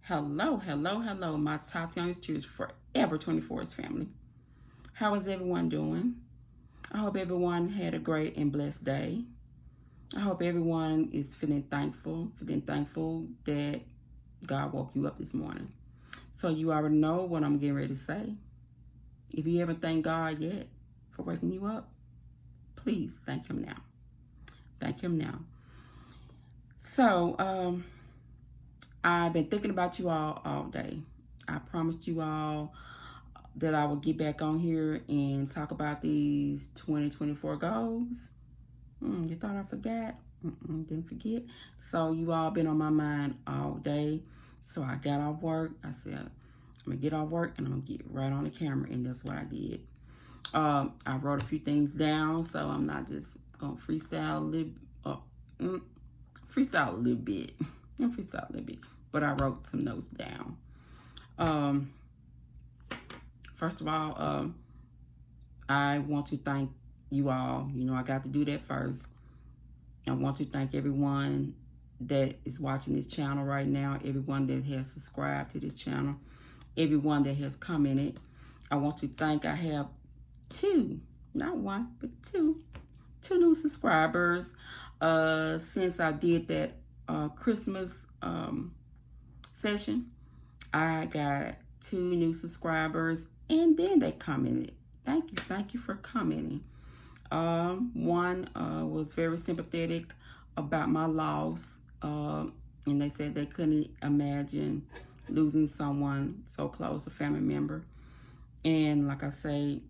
Hello, hello, hello, my Tatiana's Cheers Forever 24's family. How is everyone doing? I hope everyone had a great and blessed day. I hope everyone is feeling thankful that God woke you up this morning. So you already know what I'm getting ready to say. If you haven't thanked God yet for waking you up, please thank Him now. Thank Him now. So, I've been thinking about you all day. I promised you all that I would get back on here and talk about these 2024 goals. You thought I forgot? Didn't forget. So you all been on my mind all day. So I got off work. I said, I'm going to get off work and I'm going to get right on the camera. And that's what I did. I wrote a few things down. So I'm not just going to freestyle a little bit. But I wrote some notes down. First of all, I want to thank you all. You know, I got to do that first. I want to thank everyone that is watching this channel right now, everyone that has subscribed to this channel, everyone that has commented. I want to thank, I have not one, but two new subscribers since I did that Christmas session. I got 2 new subscribers, and then they commented. Thank you for commenting. One was very sympathetic about my loss, and they said they couldn't imagine losing someone so close, a family member. And like I say,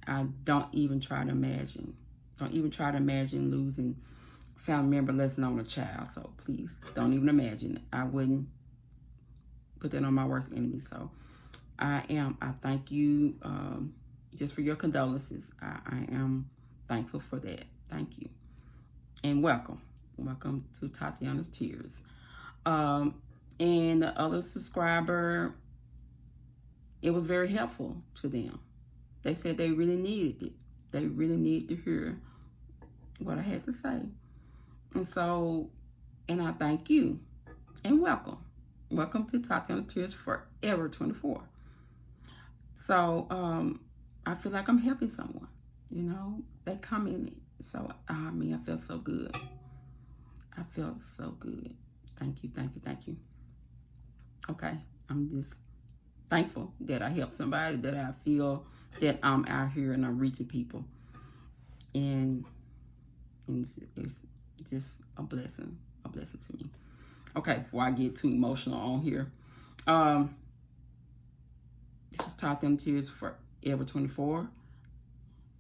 I don't even try to imagine. Don't even try to imagine losing a family member, less known a child. So please don't even imagine. I wouldn't put that on my worst enemy. So I thank you just for your condolences. I am thankful for that. Thank you. And welcome. Welcome to Tatiana's Tears. And the other subscriber, it was very helpful to them. They said they really needed it. They really needed to hear what I had to say. And so, and I thank you. And welcome. Welcome to Tatiana's Tears Forever 24. So, I feel like I'm helping someone. You know, they commented. So, I felt so good. I felt so good. Thank you. Okay, I'm just thankful that I helped somebody, that I feel that I'm out here and I'm reaching people. And it's just a blessing to me. Okay, before I get too emotional on here. This is Tatiana's Tears Forever 24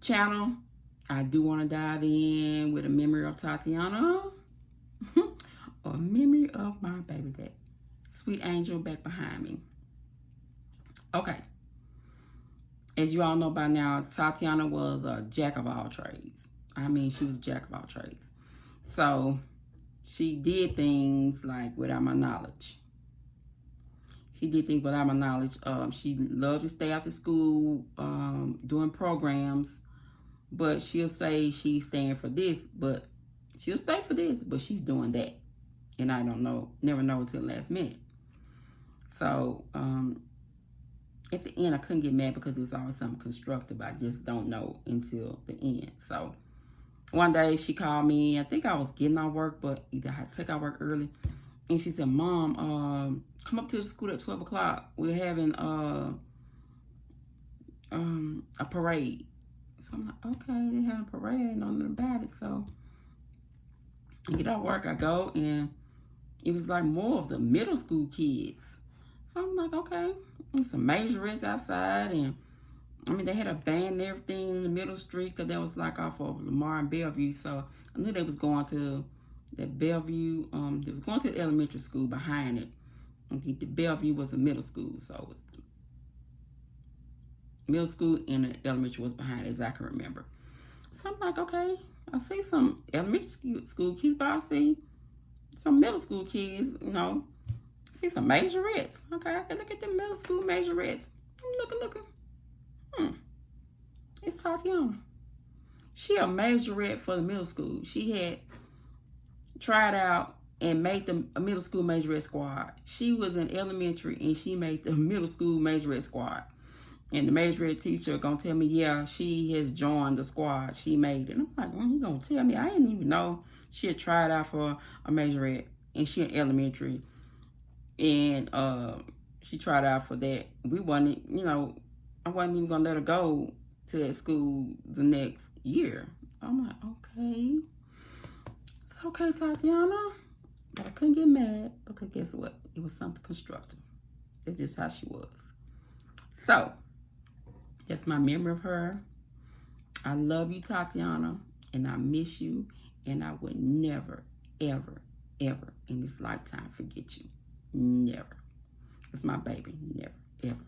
channel. I do want to dive in with a memory of Tatiana. Or a memory of my baby, that sweet angel back behind me. Okay. As you all know by now, Tatiana was a jack of all trades. She was a jack of all trades. So she did things like without my knowledge. She loved to stay after school, doing programs, but she'll say she's staying for this, but she'll stay for this, but she's doing that. And I never know until the last minute. So, at the end, I couldn't get mad because it was always something constructive. I just don't know until the end. So, one day she called me. I think I was getting off work, but either I had to take out work early. And she said, Mom, come up to the school at 12 o'clock. We're having a parade. So I'm like, okay, they're having a parade. I didn't know nothing about it. So I get off work, I go, and it was like more of the middle school kids. So I'm like, okay, and some majorettes outside, and they had a band and everything in the middle street, because that was like off of Lamar and Bellevue. So I knew they was going to that Bellevue. They was going to the elementary school behind it. I think the Bellevue was a middle school, so it was middle school and the elementary was behind it, as I can remember. So I'm like, okay, I see some elementary school kids, but I see some middle school kids, I see some majorettes. Okay, I can look at the middle school majorettes. I'm looking. It's Tatiana. She a majorette for the middle school. She had tried out and made the middle school majorette squad. She was in elementary and she made the middle school majorette squad. And the majorette teacher gonna tell me, yeah, she has joined the squad. She made it. And I'm like, well, you gonna tell me? I didn't even know she had tried out for a majorette, and she in elementary. And she tried out for that. We wasn't, you know, I wasn't even gonna let her go to that school the next year. I'm like, okay, it's okay, Tatiana. But I couldn't get mad because guess what? It was something constructive. That's just how she was. So that's my memory of her. I love you, Tatiana, and I miss you, and I would never, ever, ever in this lifetime forget you. Never. It's my baby. Never, ever.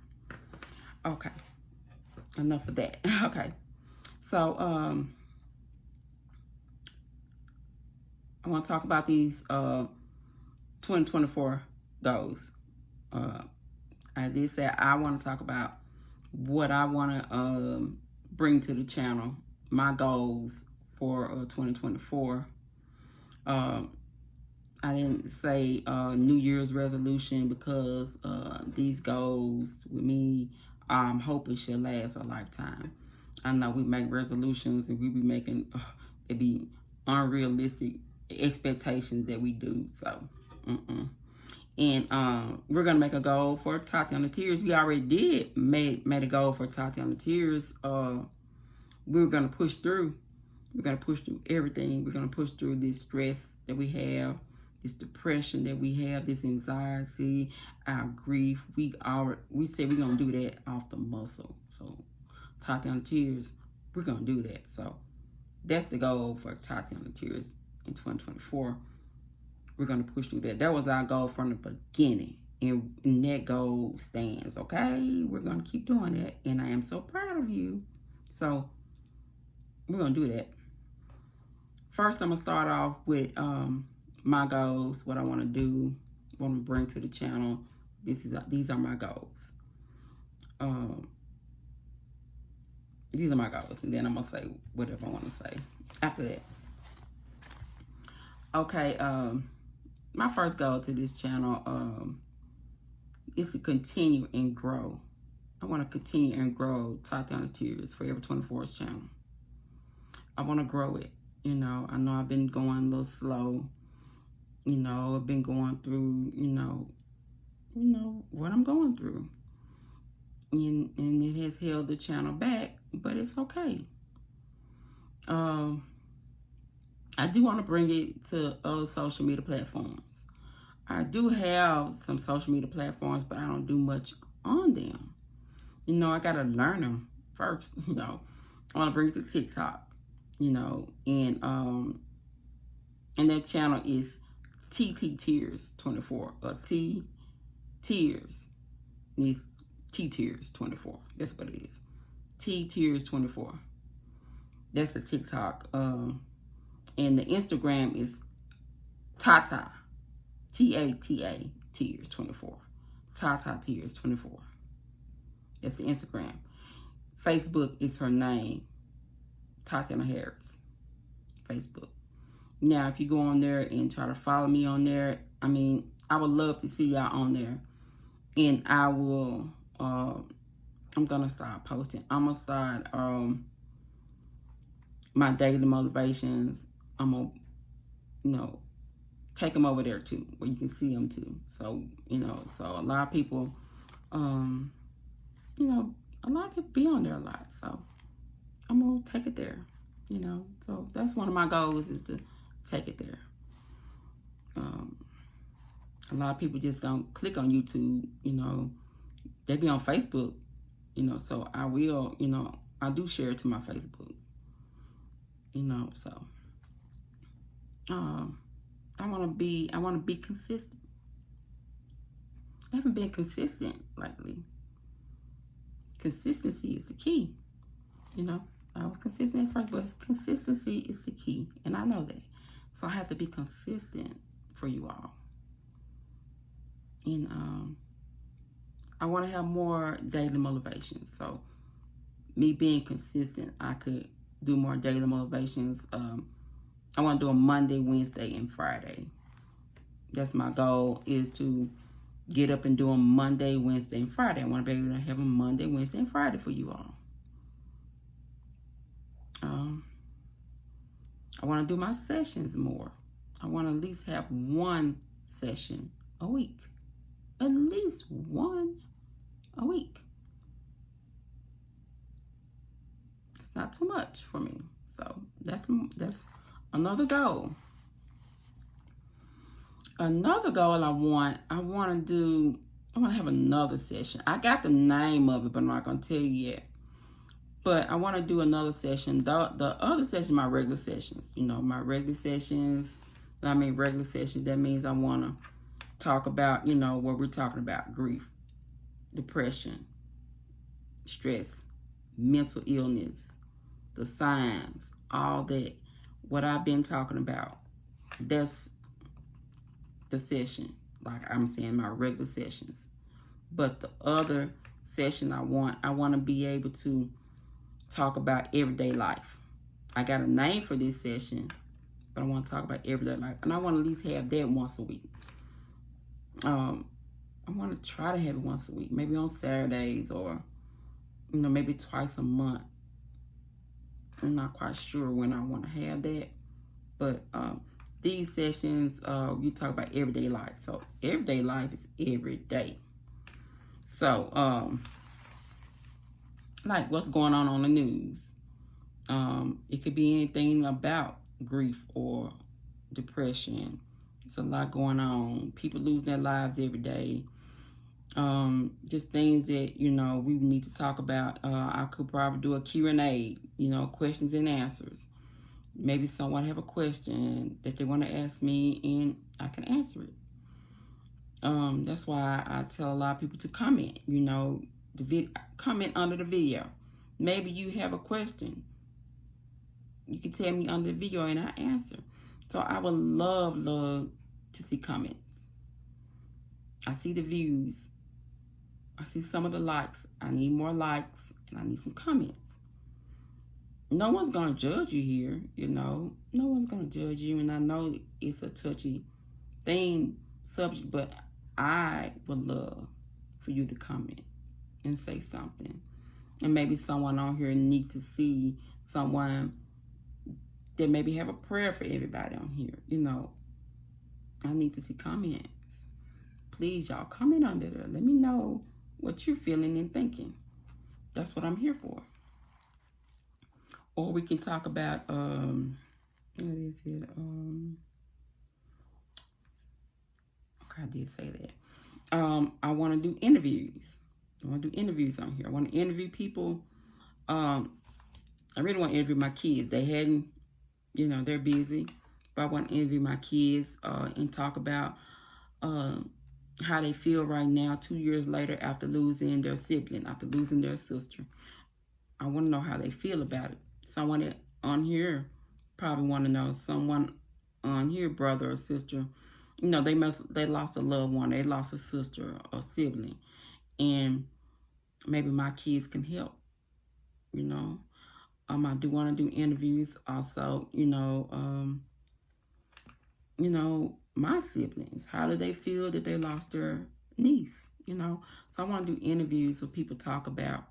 Okay. Enough of that. Okay. So, I want to talk about these 2024 goals. I did say I want to talk about what I want to bring to the channel, my goals for 2024. I didn't say New Year's resolution because these goals with me, I'm hoping should last a lifetime. I know we make resolutions and we be making it be unrealistic expectations that we do. So, and we're gonna make a goal for Tatiana Tears. We already did made a goal for Tatiana Tears. We're gonna push through. We're gonna push through everything. We're gonna push through this stress that we have, this depression that we have, this anxiety, our grief. We said we're gonna do that off the muscle. So Tatiana Tears, we're gonna do that. So that's the goal for Tatiana Tears in 2024. We're gonna push through that. That was our goal from the beginning, and that goal stands. Okay, we're gonna keep doing that, and I am so proud of you. So we're gonna do that. First, I'm gonna start off with my goals, what I want to do, what I'm gonna bring to the channel. These are my goals. These are my goals, and then I'm gonna say whatever I want to say after that. Okay, my first goal to this channel is to continue and grow. I want to continue and grow Tatiana Tears Forever 24's channel. I want to grow it. You know, I know I've been going a little slow. You know, I've been going through, you know what I'm going through. And it has held the channel back, but it's okay. I do want to bring it to other social media platforms. I do have some social media platforms, but I don't do much on them. You know, I got to learn them first. You know, I want to bring it to TikTok, you know, and that channel is TT Tears 24, or T Tears. It's T Tears 24. That's what it is. T Tears 24. That's a TikTok. And the Instagram is Tata, Tata Tears 24. Tata Tears 24. That's the Instagram. Facebook is her name, Tatiana Harris. Facebook. Now, if you go on there and try to follow me on there, I mean, I would love to see y'all on there. And I will, I'm going to start posting. I'm going to start my daily motivations. I'm going to, you know, take them over there too, where you can see them too. So, you know, so a lot of people, you know, a lot of people be on there a lot. So I'm going to take it there, you know. So that's one of my goals, is to take it there. A lot of people just don't click on YouTube, you know. They be on Facebook, you know. So I will, you know, I do share it to my Facebook, you know. So I want to be consistent. I haven't been consistent lately. Consistency is the key, you know. I was consistent at first, but consistency is the key, and I know that. So I have to be consistent for you all. And I want to have more daily motivations. So me being consistent, I could do more daily motivations. I want to do a Monday, Wednesday, and Friday. That's my goal, is to get up and do them Monday, Wednesday, and Friday. I want to be able to have them Monday, Wednesday, and Friday for you all. I want to do my sessions more. I want to at least have one session a week. At least one a week. It's not too much for me. So that's another goal. Another goal I want to have another session. I got the name of it, but I'm not going to tell you yet. But I want to do another session. The other session, my regular sessions. My regular sessions. Regular sessions. That means I want to talk about, what we're talking about: grief, depression, stress, mental illness, the signs, all that. What I've been talking about. That's the session. Like I'm saying, my regular sessions. But the other session I want to be able to talk about everyday life. I got a name for this session, but I want to talk about everyday life. And I want to at least have that once a week. I want to try to have it once a week, maybe on Saturdays, or maybe twice a month. I'm not quite sure when I want to have that, but these sessions, you talk about everyday life. So everyday life is every day. So like what's going on the news. It could be anything about grief or depression. It's a lot going on. People losing their lives every day. Just things that, we need to talk about. I could probably do a Q&A, questions and answers. Maybe someone have a question that they want to ask me and I can answer it. That's why I tell a lot of people to comment, comment under the video. Maybe you have a question. You can tell me under the video and I answer. So I would love to see comments. I see the views. I see some of the likes. I need more likes and I need some comments. No one's going to judge you here, No one's going to judge you. And I know it's a touchy subject, but I would love for you to comment and say something. And maybe someone on here need to see someone that maybe have a prayer for everybody on here. I need to see comments. Please, y'all, comment under there. Let me know what you're feeling and thinking. That's what I'm here for. Or we can talk about, what is it? Okay, I did say that. I want to do interviews. I want to do interviews on here. I want to interview people. I really want to interview my kids. They hadn't, they're busy. But I want to interview my kids and talk about how they feel right now, 2 years later, after losing their sibling, after losing their sister. I want to know how they feel about it. Someone on here probably want to know. Someone on here, brother or sister, they lost a loved one. They lost a sister or sibling. And maybe my kids can help, I do want to do interviews also, my siblings. How do they feel that they lost their niece, So I want to do interviews where people talk about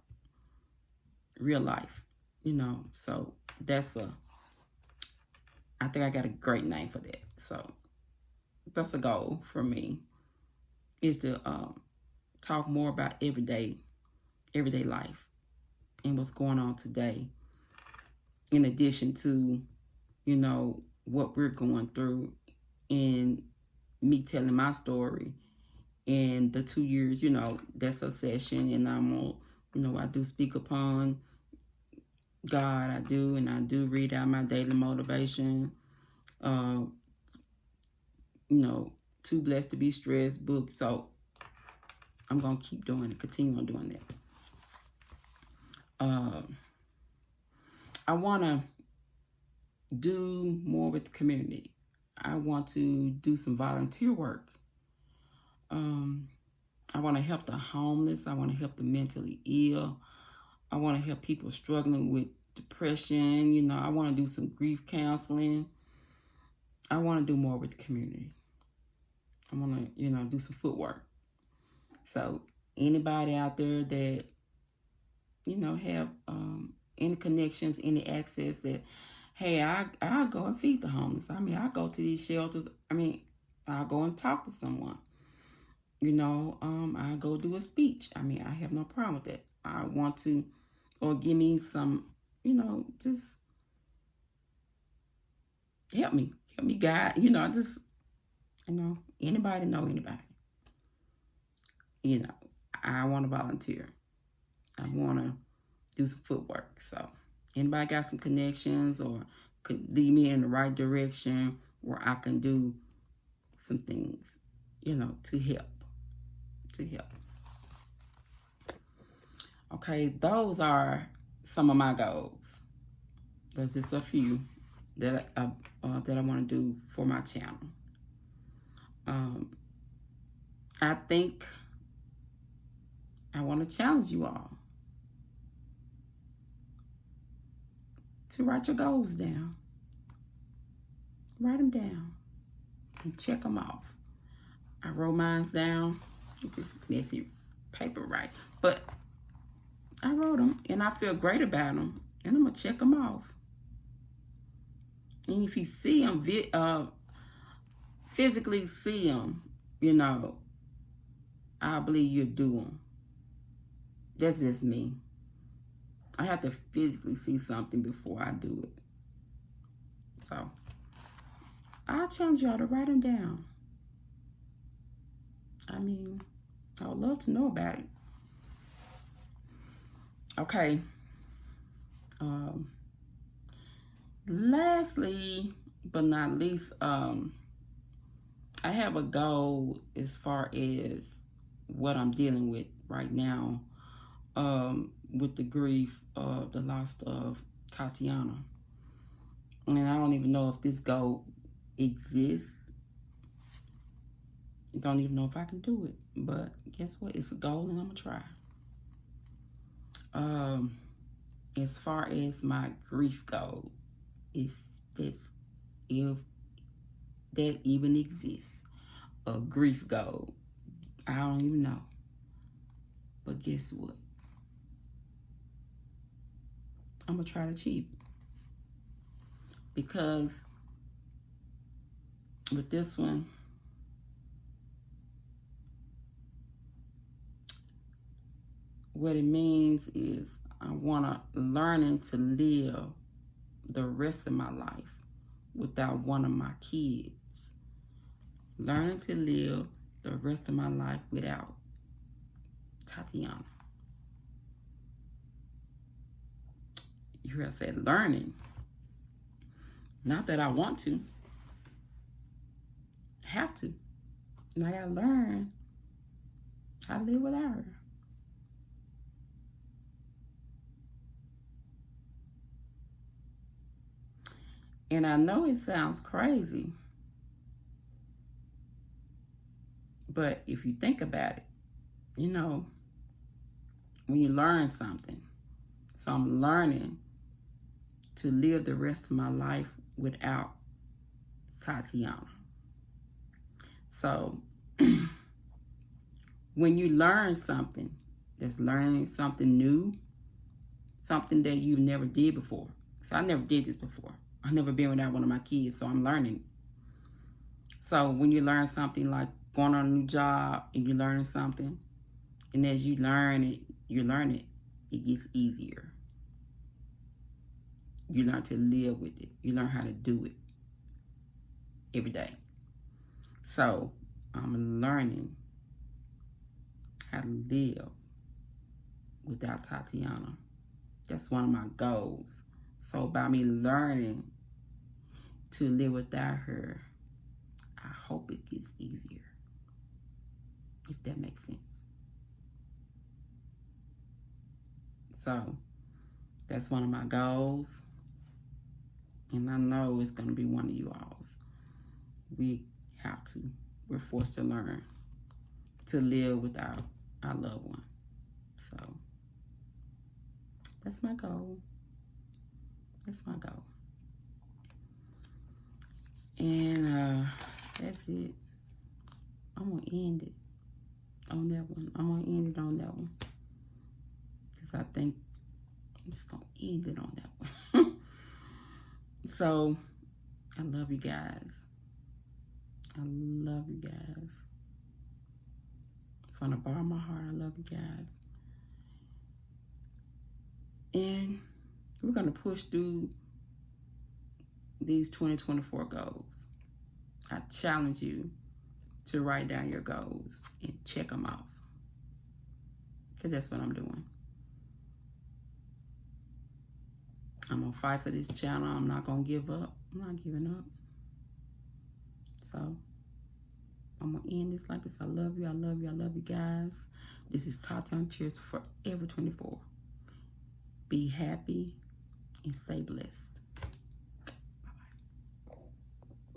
real life, So I think I got a great name for that. So that's a goal for me, is to talk more about everyday life and what's going on today, in addition to what we're going through, and me telling my story in the 2 years, that's a session. And I'm I do speak upon God. I do read out my daily motivation, Too Blessed to Be Stressed book. So I'm going to keep doing it, continue on doing that. I want to do more with the community. I want to do some volunteer work. I want to help the homeless. I want to help the mentally ill. I want to help people struggling with depression. I want to do some grief counseling. I want to do more with the community. I want to, do some footwork. So anybody out there that, have any connections, any access that, hey, I'll go and feed the homeless. I mean, I go to these shelters. I mean, I'll go and talk to someone. I'll go do a speech. I mean, I have no problem with that. I want to, or give me some, just help me guide, just, anybody know anybody. I want to volunteer. I want to do some footwork. So anybody got some connections or could lead me in the right direction where I can do some things, to help. Okay, those are some of my goals. There's just a few that I want to do for my channel. I think I want to challenge you all to write your goals down. Write them down and check them off. I wrote mine down. It's just messy paper, right? But I wrote them and I feel great about them, and I'm gonna check them off. And if you see them, physically see them, I believe you'll do them. That's just me. I have to physically see something before I do it. So I challenge y'all to write them down. I mean, I would love to know about it. Okay. Lastly, but not least, I have a goal as far as what I'm dealing with right now, with the grief of the loss of Tatiana. And I don't even know if this goal exists. I don't even know if I can do it. But guess what? It's a goal and I'm going to try. As far as my grief goal, if that even exists, a grief goal, I don't even know. But guess what? I'm going to try to achieve it. Because with this one, what it means is I want to learning to live the rest of my life without one of my kids. Learning to live the rest of my life without Tatiana. You hear I said learning. Not that I want to. I have to. And I gotta learn how to live without her. And I know it sounds crazy, but if you think about it, when you learn something, so I'm learning to live the rest of my life without Tatiana. So when you learn something, that's learning something new, something that you never did before. So I never did this before. I've never been without one of my kids, so I'm learning. So when you learn something like going on a new job and you're learning something, and as you learn it, it gets easier. You learn to live with it. You learn how to do it every day. So I'm learning how to live without Tatiana. That's one of my goals. So by me learning to live without her, I hope it gets easier, if that makes sense. So that's one of my goals. And I know it's going to be one of you all's. We're forced to learn to live without our loved one. So that's my goal. That's my goal. And that's it. I'm going to end it on that one. I'm going to end it on that one. Because I think I'm just going to end it on that one. So, I love you guys. I love you guys. From the bottom of my heart, I love you guys. And we're going to push through these 2024 goals. I challenge you to write down your goals and check them off. Because that's what I'm doing. I'm going to fight for this channel. I'm not going to give up. I'm not giving up. So, I'm going to end this like this. I love you. I love you. I love you guys. This is Tatiana Cheers Forever 24. Be happy and stay blessed.